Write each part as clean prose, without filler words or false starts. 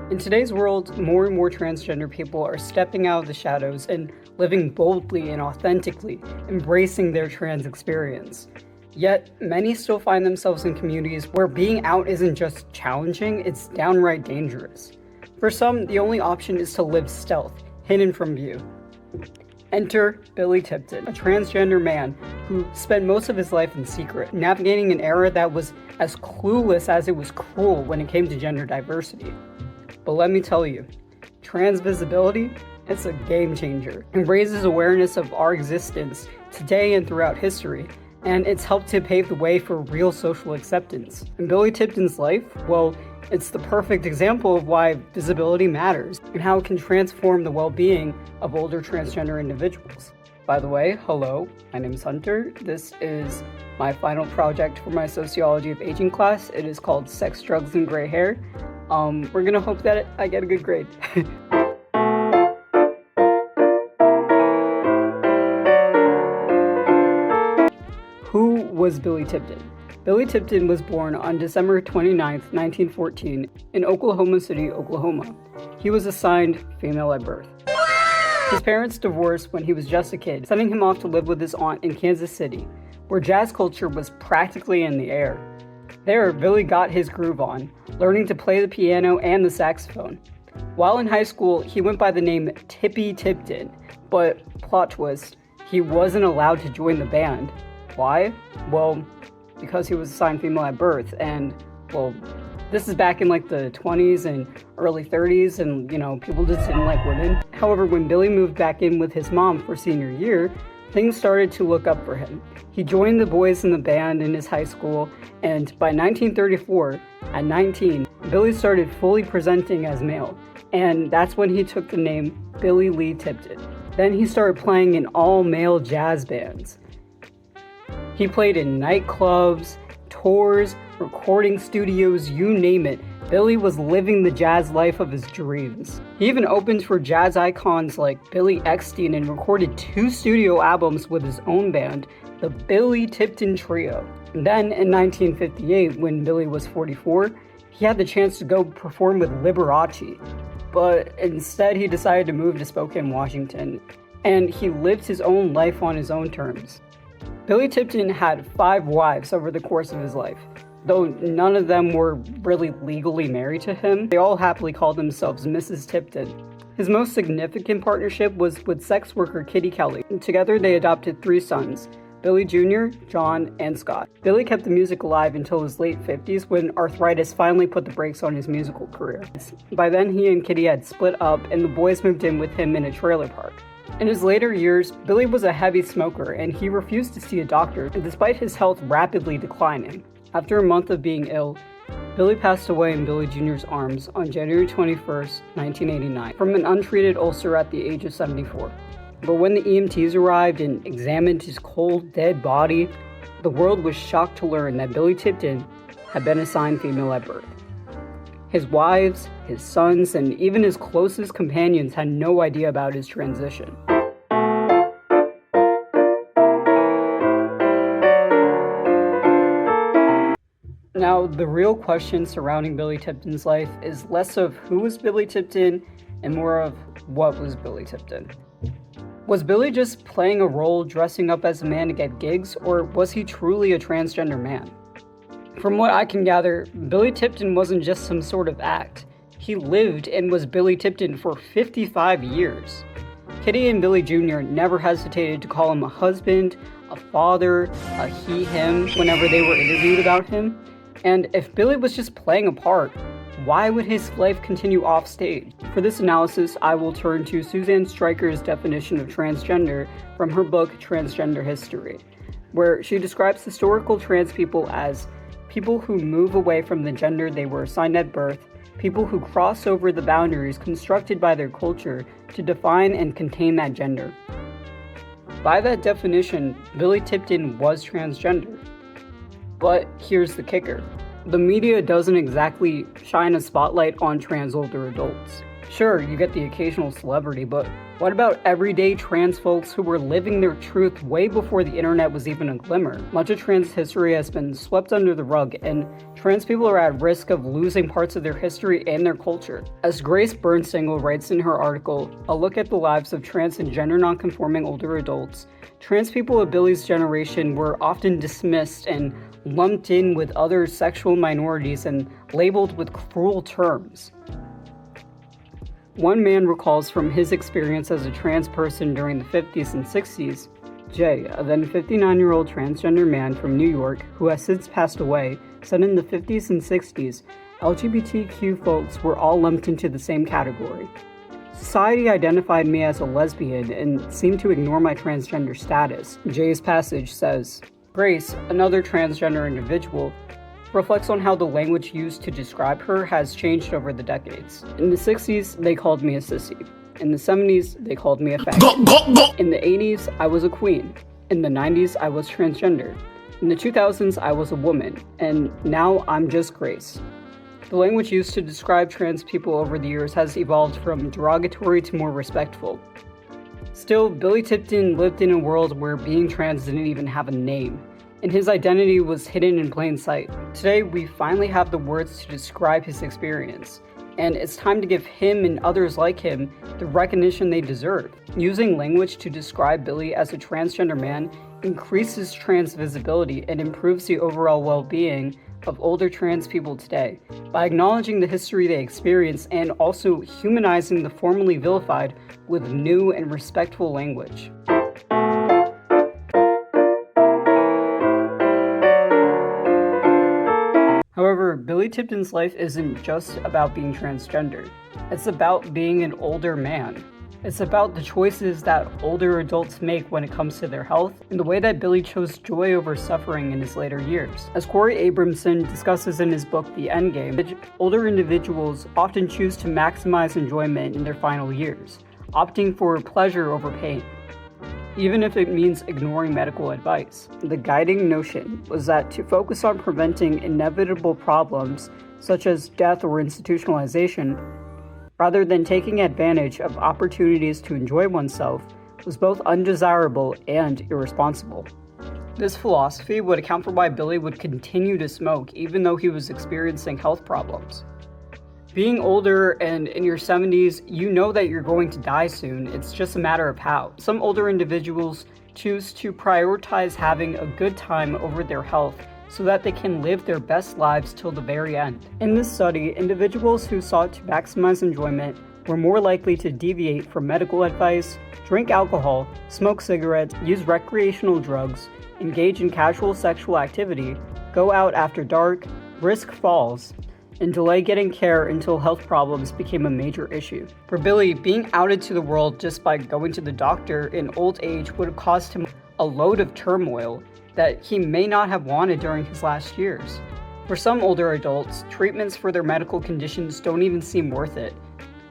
In today's world, more and more transgender people are stepping out of the shadows and living boldly and authentically, embracing their trans experience. Yet, many still find themselves in communities where being out isn't just challenging, it's downright dangerous. For some, the only option is to live stealth, hidden from view. Enter Billy Tipton, a transgender man who spent most of his life in secret, navigating an era that was as clueless as it was cruel when it came to gender diversity. But let me tell you, trans visibility, it's a game changer. It raises awareness of our existence today and throughout history, and it's helped to pave the way for real social acceptance. In Billy Tipton's life, well, it's the perfect example of why visibility matters and how it can transform the well-being of older transgender individuals. By the way, hello, my name is Hunter. This is my final project for my Sociology of Aging class. It is called Sex, Drugs, and Gray Hair. We're gonna hope that I get a good grade. Who was Billy Tipton? Billy Tipton was born on December 29, 1914, in Oklahoma City, Oklahoma. He was assigned female at birth. His parents divorced when he was just a kid, sending him off to live with his aunt in Kansas City, where jazz culture was practically in the air. There, Billy got his groove on, learning to play the piano and the saxophone. While in high school, he went by the name Tippy Tipton, but plot twist, he wasn't allowed to join the band. Why? Well, because he was assigned female at birth, and, well, this is back in like the 20s and early 30s, and, people just didn't like women. However, when Billy moved back in with his mom for senior year, things started to look up for him. He joined the boys in the band in his high school, and by 1934, at 19, Billy started fully presenting as male, and that's when he took the name Billy Lee Tipton. Then he started playing in all-male jazz bands. He played in nightclubs, tours, recording studios, you name it. Billy was living the jazz life of his dreams. He even opened for jazz icons like Billy Eckstine and recorded 2 studio albums with his own band, the Billy Tipton Trio. And then in 1958, when Billy was 44, he had the chance to go perform with Laboratories, but instead he decided to move to Spokane, Washington, and he lived his own life on his own terms. Billy Tipton had 5 wives over the course of his life. Though none of them were really legally married to him, they all happily called themselves Mrs. Tipton. His most significant partnership was with sex worker Kitty Kelly. Together they adopted 3 sons, Billy Jr., John, and Scott. Billy kept the music alive until his late 50s when arthritis finally put the brakes on his musical career. By then he and Kitty had split up and the boys moved in with him in a trailer park. In his later years, Billy was a heavy smoker and he refused to see a doctor despite his health rapidly declining. After a month of being ill, Billy passed away in Billy Jr.'s arms on January 21st, 1989, from an untreated ulcer at the age of 74. But when the EMTs arrived and examined his cold, dead body, the world was shocked to learn that Billy Tipton had been assigned female at birth. His wives, his sons, and even his closest companions had no idea about his transition. Now, the real question surrounding Billy Tipton's life is less of who was Billy Tipton and more of what was Billy Tipton. Was Billy just playing a role dressing up as a man to get gigs, or was he truly a transgender man? From what I can gather, Billy Tipton wasn't just some sort of act. He lived and was Billy Tipton for 55 years. Kitty and Billy Jr. never hesitated to call him a husband, a father, a he, him, whenever they were interviewed about him. And if Billy was just playing a part, why would his life continue off stage? For this analysis, I will turn to Suzanne Stryker's definition of transgender from her book Transgender History, where she describes historical trans people as people who move away from the gender they were assigned at birth, people who cross over the boundaries constructed by their culture to define and contain that gender. By that definition, Billy Tipton was transgender. But here's the kicker. The media doesn't exactly shine a spotlight on trans older adults. Sure, you get the occasional celebrity, but what about everyday trans folks who were living their truth way before the internet was even a glimmer? Much of trans history has been swept under the rug, and trans people are at risk of losing parts of their history and their culture. As Grace Bernstengel writes in her article, A Look at the Lives of Trans and Gender Nonconforming Older Adults, trans people of Billy's generation were often dismissed and lumped in with other sexual minorities and labeled with cruel terms. One man recalls from his experience as a trans person during the 50s and 60s. Jay, a then 59-year-old transgender man from New York who has since passed away, said in the 50s and 60s, LGBTQ folks were all lumped into the same category. Society identified me as a lesbian and seemed to ignore my transgender status. Jay's passage says, Grace, another transgender individual, reflects on how the language used to describe her has changed over the decades. In the 60s, they called me a sissy. In the 70s, they called me a faggot. In the 80s, I was a queen. In the 90s, I was transgender. In the 2000s, I was a woman. And now I'm just Grace. The language used to describe trans people over the years has evolved from derogatory to more respectful. Still, Billy Tipton lived in a world where being trans didn't even have a name, and his identity was hidden in plain sight. Today, we finally have the words to describe his experience, and it's time to give him and others like him the recognition they deserve. Using language to describe Billy as a transgender man increases trans visibility and improves the overall well-being of older trans people today by acknowledging the history they experience and also humanizing the formerly vilified with new and respectful language. However, Billy Tipton's life isn't just about being transgender. It's about being an older man. It's about the choices that older adults make when it comes to their health, and the way that Billy chose joy over suffering in his later years. As Corey Abramson discusses in his book, The Endgame, older individuals often choose to maximize enjoyment in their final years, opting for pleasure over pain, even if it means ignoring medical advice. The guiding notion was that to focus on preventing inevitable problems, such as death or institutionalization, rather than taking advantage of opportunities to enjoy oneself, was both undesirable and irresponsible. This philosophy would account for why Billy would continue to smoke even though he was experiencing health problems. Being older and in your 70s, you know that you're going to die soon. It's just a matter of how. Some older individuals choose to prioritize having a good time over their health so that they can live their best lives till the very end. In this study, individuals who sought to maximize enjoyment were more likely to deviate from medical advice, drink alcohol, smoke cigarettes, use recreational drugs, engage in casual sexual activity, go out after dark, risk falls, and delay getting care until health problems became a major issue. For Billy, being outed to the world just by going to the doctor in old age would have caused him a load of turmoil that he may not have wanted during his last years. For some older adults, treatments for their medical conditions don't even seem worth it,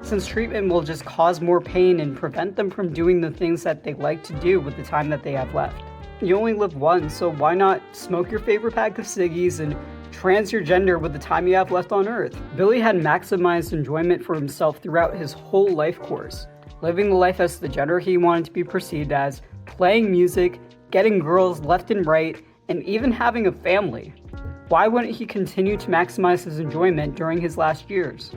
since treatment will just cause more pain and prevent them from doing the things that they like to do with the time that they have left. You only live once, so why not smoke your favorite pack of ciggies and trans your gender with the time you have left on Earth? Billy had maximized enjoyment for himself throughout his whole life course, living the life as the gender he wanted to be perceived as, playing music, getting girls left and right, and even having a family. Why wouldn't he continue to maximize his enjoyment during his last years?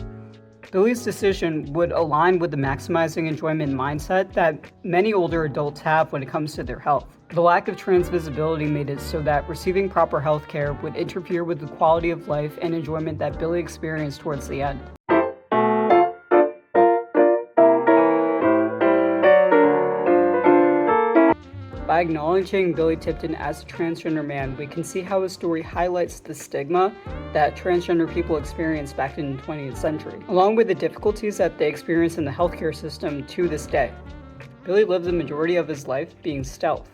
Billy's decision would align with the maximizing enjoyment mindset that many older adults have when it comes to their health. The lack of trans visibility made it so that receiving proper health care would interfere with the quality of life and enjoyment that Billy experienced towards the end. By acknowledging Billy Tipton as a transgender man, we can see how his story highlights the stigma that transgender people experienced back in the 20th century, along with the difficulties that they experience in the healthcare system to this day. Billy lived the majority of his life being stealth,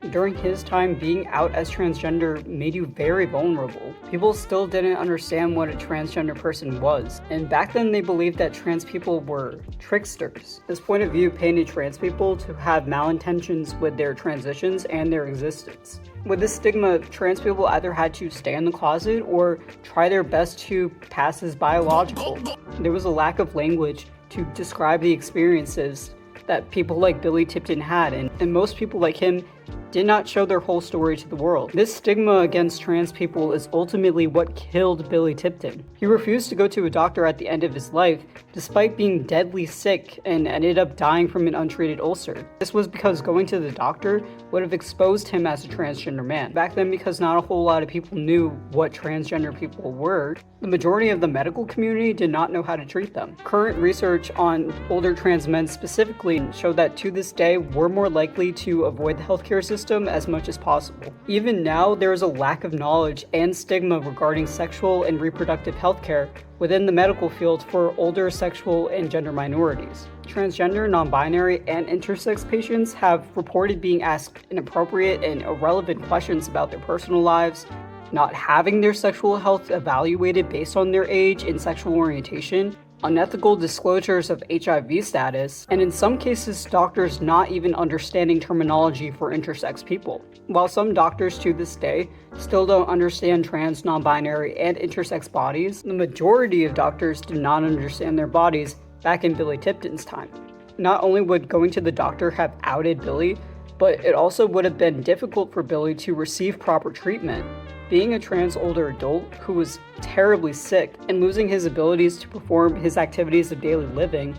During his time, being out as transgender made you very vulnerable. People still didn't understand what a transgender person was, and back then they believed that trans people were tricksters. This point of view painted trans people to have malintentions with their transitions and their existence. With this stigma, trans people either had to stay in the closet or try their best to pass as biological. There was a lack of language to describe the experiences that people like Billy Tipton had, and most people like him did not show their whole story to the world. This stigma against trans people is ultimately what killed Billy Tipton. He refused to go to a doctor at the end of his life, despite being deadly sick, and ended up dying from an untreated ulcer. This was because going to the doctor would have exposed him as a transgender man. Back then, because not a whole lot of people knew what transgender people were, the majority of the medical community did not know how to treat them. Current research on older trans men specifically showed that to this day, we're more likely to avoid the healthcare system as much as possible. Even now, there is a lack of knowledge and stigma regarding sexual and reproductive healthcare within the medical field for older sexual and gender minorities. Transgender, non-binary, and intersex patients have reported being asked inappropriate and irrelevant questions about their personal lives, not having their sexual health evaluated based on their age and sexual orientation, unethical disclosures of HIV status, and in some cases, doctors not even understanding terminology for intersex people. While some doctors to this day still don't understand trans, non-binary, and intersex bodies, the majority of doctors did not understand their bodies back in Billy Tipton's time. Not only would going to the doctor have outed Billy, but it also would have been difficult for Billy to receive proper treatment. Being a trans older adult who was terribly sick and losing his abilities to perform his activities of daily living,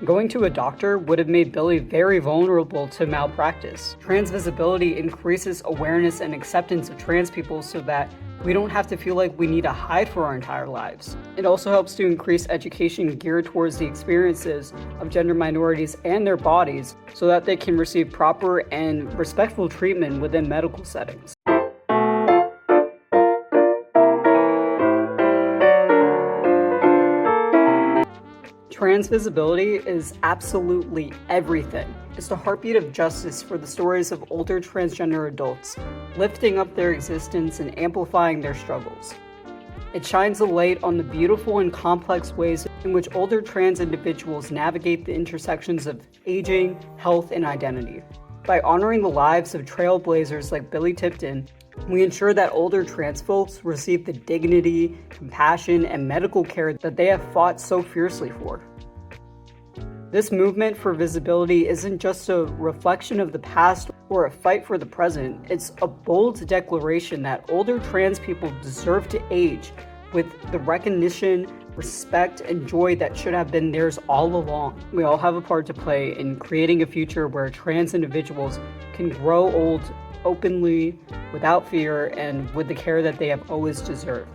going to a doctor would have made Billy very vulnerable to malpractice. Trans visibility increases awareness and acceptance of trans people so that we don't have to feel like we need to hide for our entire lives. It also helps to increase education geared towards the experiences of gender minorities and their bodies so that they can receive proper and respectful treatment within medical settings. Trans visibility is absolutely everything. It's the heartbeat of justice for the stories of older transgender adults, lifting up their existence and amplifying their struggles. It shines a light on the beautiful and complex ways in which older trans individuals navigate the intersections of aging, health, and identity. By honoring the lives of trailblazers like Billy Tipton, we ensure that older trans folks receive the dignity, compassion, and medical care that they have fought so fiercely for. This movement for visibility isn't just a reflection of the past or a fight for the present, it's a bold declaration that older trans people deserve to age with the recognition, respect, and joy that should have been theirs all along. We all have a part to play in creating a future where trans individuals can grow old openly, without fear, and with the care that they have always deserved.